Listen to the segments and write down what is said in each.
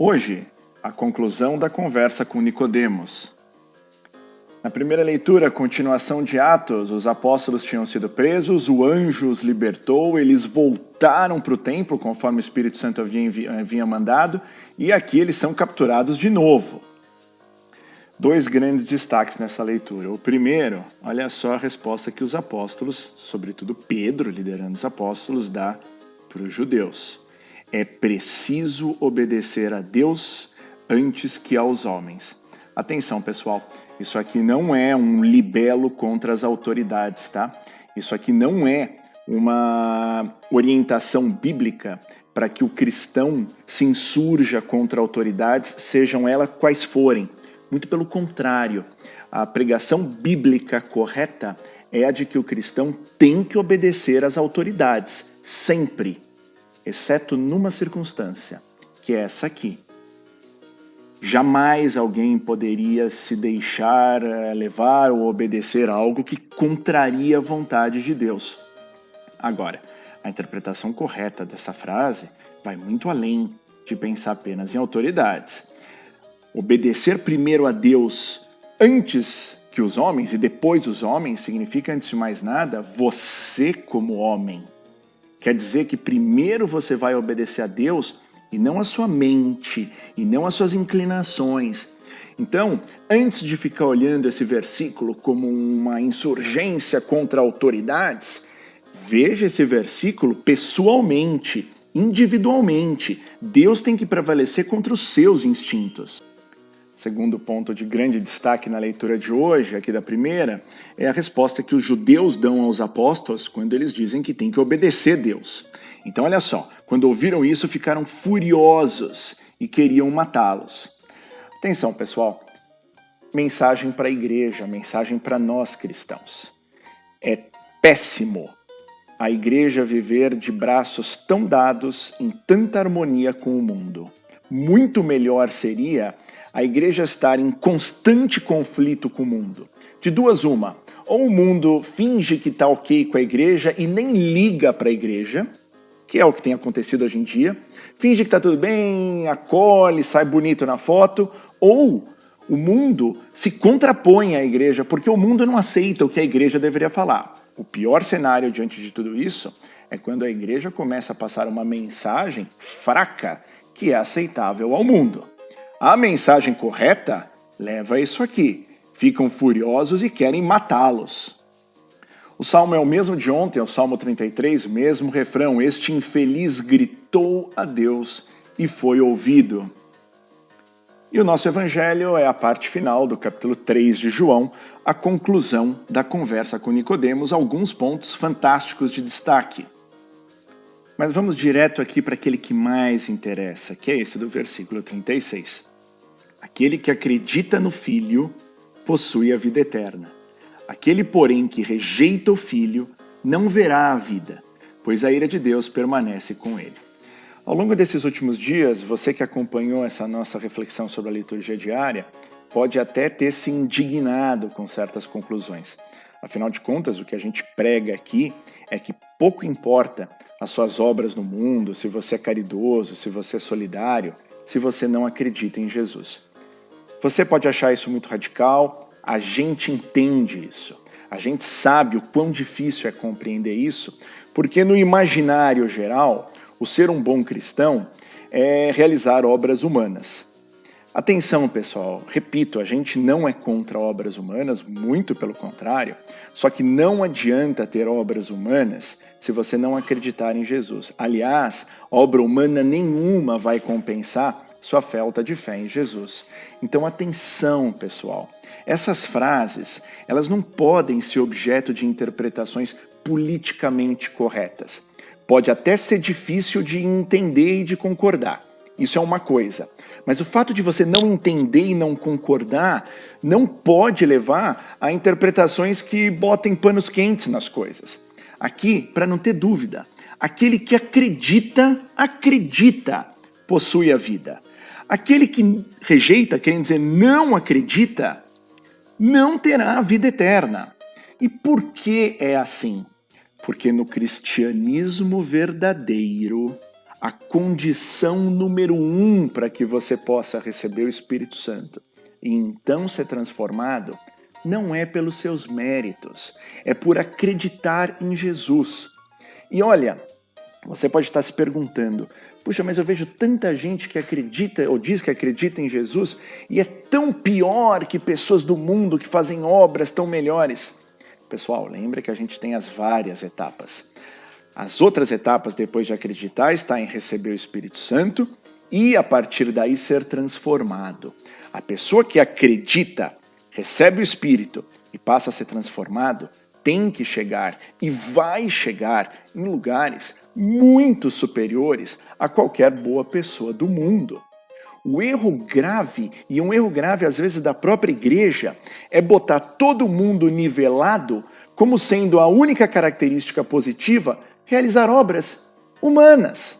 Hoje, a conclusão da conversa com Nicodemos. Na primeira leitura, continuação de Atos, os apóstolos tinham sido presos, o anjo os libertou, eles voltaram para o templo, conforme o Espírito Santo havia mandado, e aqui eles são capturados de novo. Dois grandes destaques nessa leitura. O primeiro, olha só a resposta que os apóstolos, sobretudo Pedro, liderando os apóstolos, dá para os judeus. É preciso obedecer a Deus antes que aos homens. Atenção, pessoal, isso aqui não é um libelo contra as autoridades, tá? Isso aqui não é uma orientação bíblica para que o cristão se insurja contra autoridades, sejam elas quais forem. Muito pelo contrário, a pregação bíblica correta é a de que o cristão tem que obedecer às autoridades, sempre, exceto numa circunstância, que é essa aqui. Jamais alguém poderia se deixar levar ou obedecer a algo que contraria a vontade de Deus. Agora, a interpretação correta dessa frase vai muito além de pensar apenas em autoridades. Obedecer primeiro a Deus antes que os homens e depois os homens significa, antes de mais nada, você como homem. Quer dizer que primeiro você vai obedecer a Deus e não a sua mente, e não as suas inclinações. Então, antes de ficar olhando esse versículo como uma insurgência contra autoridades, veja esse versículo pessoalmente, individualmente. Deus tem que prevalecer contra os seus instintos. Segundo ponto de grande destaque na leitura de hoje, aqui da primeira, é a resposta que os judeus dão aos apóstolos quando eles dizem que tem que obedecer a Deus. Então, olha só, quando ouviram isso, ficaram furiosos e queriam matá-los. Atenção, pessoal, mensagem para a igreja, mensagem para nós cristãos. É péssimo a igreja viver de braços tão dados em tanta harmonia com o mundo. Muito melhor seria a igreja estar em constante conflito com o mundo. De duas uma, ou o mundo finge que está ok com a igreja e nem liga para a igreja, que é o que tem acontecido hoje em dia, finge que está tudo bem, acolhe, sai bonito na foto, ou o mundo se contrapõe à igreja porque o mundo não aceita o que a igreja deveria falar. O pior cenário diante de tudo isso é quando a igreja começa a passar uma mensagem fraca que é aceitável ao mundo. A mensagem correta leva a isso aqui. Ficam furiosos e querem matá-los. O salmo é o mesmo de ontem, é o Salmo 33, mesmo refrão. Este infeliz gritou a Deus e foi ouvido. E o nosso evangelho é a parte final do capítulo 3 de João, a conclusão da conversa com Nicodemos, alguns pontos fantásticos de destaque. Mas vamos direto aqui para aquele que mais interessa, que é esse do versículo 36. Aquele que acredita no Filho possui a vida eterna. Aquele, porém, que rejeita o Filho não verá a vida, pois a ira de Deus permanece com ele. Ao longo desses últimos dias, você que acompanhou essa nossa reflexão sobre a liturgia diária, pode até ter se indignado com certas conclusões. Afinal de contas, o que a gente prega aqui é que pouco importa as suas obras no mundo, se você é caridoso, se você é solidário, se você não acredita em Jesus. Você pode achar isso muito radical, a gente entende isso. A gente sabe o quão difícil é compreender isso, porque no imaginário geral, o ser um bom cristão é realizar obras humanas. Atenção, pessoal, repito, a gente não é contra obras humanas, muito pelo contrário, só que não adianta ter obras humanas se você não acreditar em Jesus. Aliás, obra humana nenhuma vai compensar sua falta de fé em Jesus. Então, atenção, pessoal. Essas frases, elas não podem ser objeto de interpretações politicamente corretas. Pode até ser difícil de entender e de concordar. Isso é uma coisa. Mas o fato de você não entender e não concordar não pode levar a interpretações que botem panos quentes nas coisas. Aqui, para não ter dúvida, aquele que acredita, possui a vida. Aquele que rejeita, querendo dizer não acredita, não terá a vida eterna. E por que é assim? Porque no cristianismo verdadeiro, A condição número 1 para que você possa receber o Espírito Santo e então ser transformado não é pelos seus méritos, é por acreditar em Jesus. E olha, você pode estar se perguntando, puxa, mas eu vejo tanta gente que acredita ou diz que acredita em Jesus e é tão pior que pessoas do mundo que fazem obras tão melhores. Pessoal, lembra que a gente tem as várias etapas. As outras etapas depois de acreditar está em receber o Espírito Santo e a partir daí ser transformado. A pessoa que acredita, recebe o Espírito e passa a ser transformado, tem que chegar e vai chegar em lugares muito superiores a qualquer boa pessoa do mundo. O erro grave, e um erro grave às vezes da própria igreja, é botar todo mundo nivelado como sendo a única característica positiva realizar obras humanas.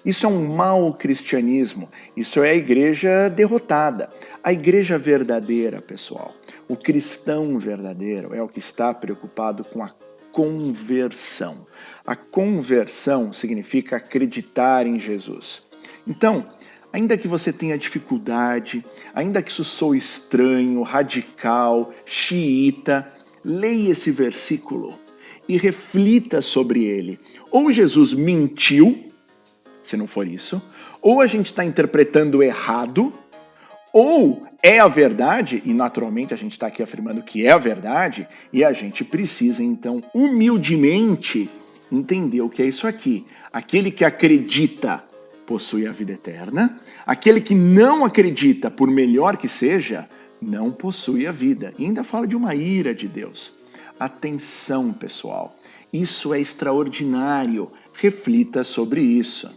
Isso é um mau cristianismo, isso é a igreja derrotada. A igreja verdadeira, pessoal, o cristão verdadeiro é o que está preocupado com a conversão. A conversão significa acreditar em Jesus. Então, ainda que você tenha dificuldade, ainda que isso soe estranho, radical, xiita, leia esse versículo e reflita sobre ele. Ou Jesus mentiu, se não for isso, ou a gente está interpretando errado, ou é a verdade, e naturalmente a gente está aqui afirmando que é a verdade, e a gente precisa então humildemente entender o que é isso aqui. Aquele que acredita possui a vida eterna, aquele que não acredita, por melhor que seja, não possui a vida. E ainda fala de uma ira de Deus. Atenção, pessoal, isso é extraordinário. Reflita sobre isso.